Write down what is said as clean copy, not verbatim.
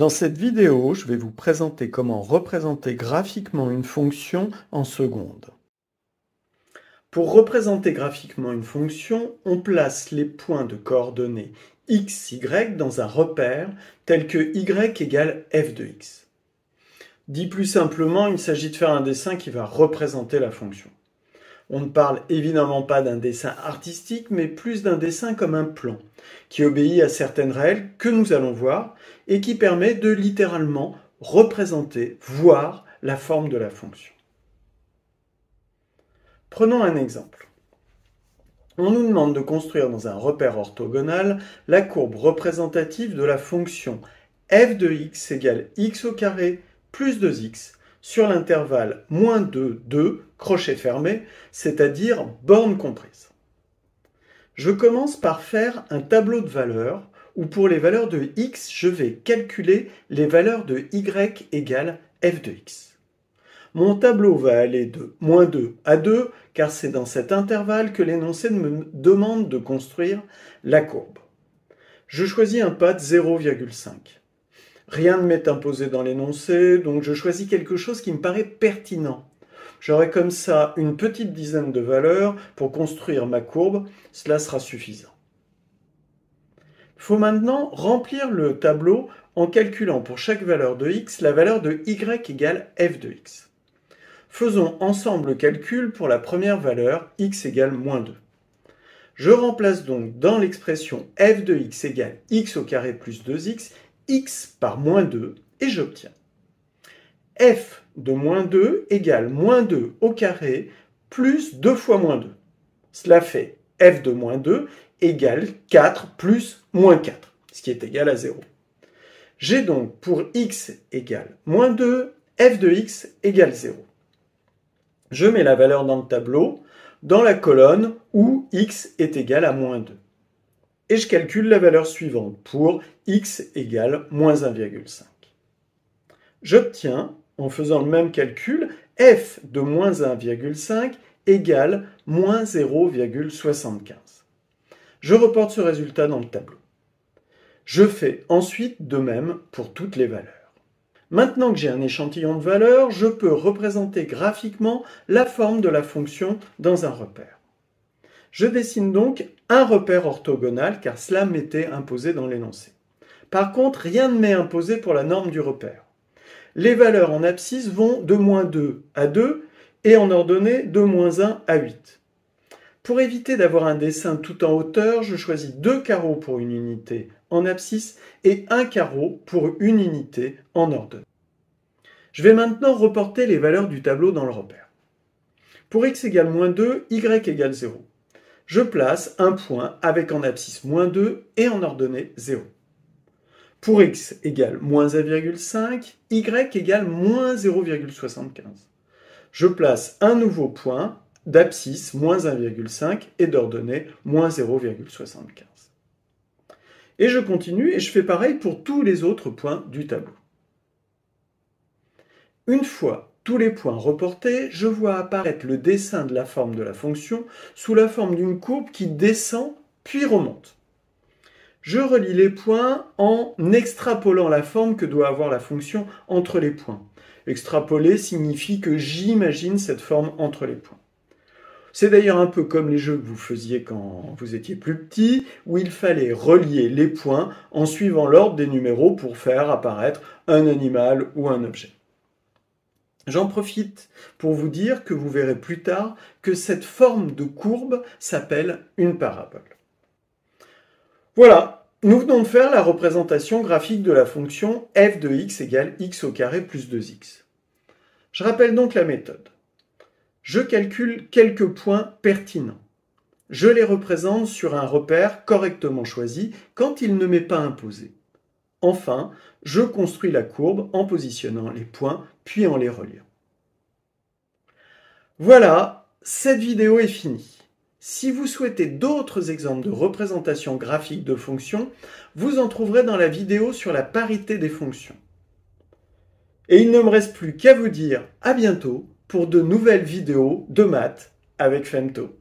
Dans cette vidéo, je vais vous présenter comment représenter graphiquement une fonction en secondes. Pour représenter graphiquement une fonction, on place les points de coordonnées x, y dans un repère tel que y égale f de x. Dit plus simplement, il s'agit de faire un dessin qui va représenter la fonction. On ne parle évidemment pas d'un dessin artistique, mais plus d'un dessin comme un plan, qui obéit à certaines règles que nous allons voir et qui permet de littéralement représenter, voir la forme de la fonction. Prenons un exemple. On nous demande de construire dans un repère orthogonal la courbe représentative de la fonction f de x égale x au carré plus 2x sur l'intervalle -2, 2, crochet fermé, c'est-à-dire borne comprise. Je commence par faire un tableau de valeurs où pour les valeurs de x, je vais calculer les valeurs de y égale f de x. Mon tableau va aller de -2 à 2, car c'est dans cet intervalle que l'énoncé me demande de construire la courbe. Je choisis un pas de 0,5. Rien ne m'est imposé dans l'énoncé, donc je choisis quelque chose qui me paraît pertinent. J'aurai comme ça une petite dizaine de valeurs pour construire ma courbe, cela sera suffisant. Il faut maintenant remplir le tableau en calculant pour chaque valeur de x la valeur de y égale f de x. Faisons ensemble le calcul pour la première valeur, x égale -2. Je remplace donc dans l'expression f de x égale x au carré plus 2x, x par -2 et j'obtiens f de -2 égale -2 au carré plus 2 fois -2. Cela fait f de -2 égale 4 plus -4, ce qui est égal à 0. J'ai donc pour x égale -2, f de x égale 0. Je mets la valeur dans le tableau, dans la colonne où x est égal à -2. Et je calcule la valeur suivante pour x égale -1,5. J'obtiens, en faisant le même calcul, f de -1,5 égale -0,75. Je reporte ce résultat dans le tableau. Je fais ensuite de même pour toutes les valeurs. Maintenant que j'ai un échantillon de valeurs, je peux représenter graphiquement la forme de la fonction dans un repère. Je dessine donc un repère orthogonal car cela m'était imposé dans l'énoncé. Par contre, rien ne m'est imposé pour la norme du repère. Les valeurs en abscisse vont de -2 à 2 et en ordonnée de -1 à 8. Pour éviter d'avoir un dessin tout en hauteur, je choisis 2 carreaux pour une unité en abscisse et 1 carreau pour une unité en ordonnée. Je vais maintenant reporter les valeurs du tableau dans le repère. Pour x égale -2, y égale 0. Je place un point avec en abscisse -2 et en ordonnée 0. Pour x égale -1,5, y égale -0,75. Je place un nouveau point d'abscisse -1,5 et d'ordonnée -0,75. Et je continue et je fais pareil pour tous les autres points du tableau. Une fois tous les points reportés, je vois apparaître le dessin de la forme de la fonction sous la forme d'une courbe qui descend puis remonte. Je relie les points en extrapolant la forme que doit avoir la fonction entre les points. Extrapoler signifie que j'imagine cette forme entre les points. C'est d'ailleurs un peu comme les jeux que vous faisiez quand vous étiez plus petit, où il fallait relier les points en suivant l'ordre des numéros pour faire apparaître un animal ou un objet. J'en profite pour vous dire que vous verrez plus tard que cette forme de courbe s'appelle une parabole. Voilà, nous venons de faire la représentation graphique de la fonction f de x égale x au carré plus 2x. Je rappelle donc la méthode. Je calcule quelques points pertinents. Je les représente sur un repère correctement choisi quand il ne m'est pas imposé. Enfin, je construis la courbe en positionnant les points puis en les reliant. Voilà, cette vidéo est finie. Si vous souhaitez d'autres exemples de représentation graphique de fonctions, vous en trouverez dans la vidéo sur la parité des fonctions. Et il ne me reste plus qu'à vous dire à bientôt pour de nouvelles vidéos de maths avec Femto.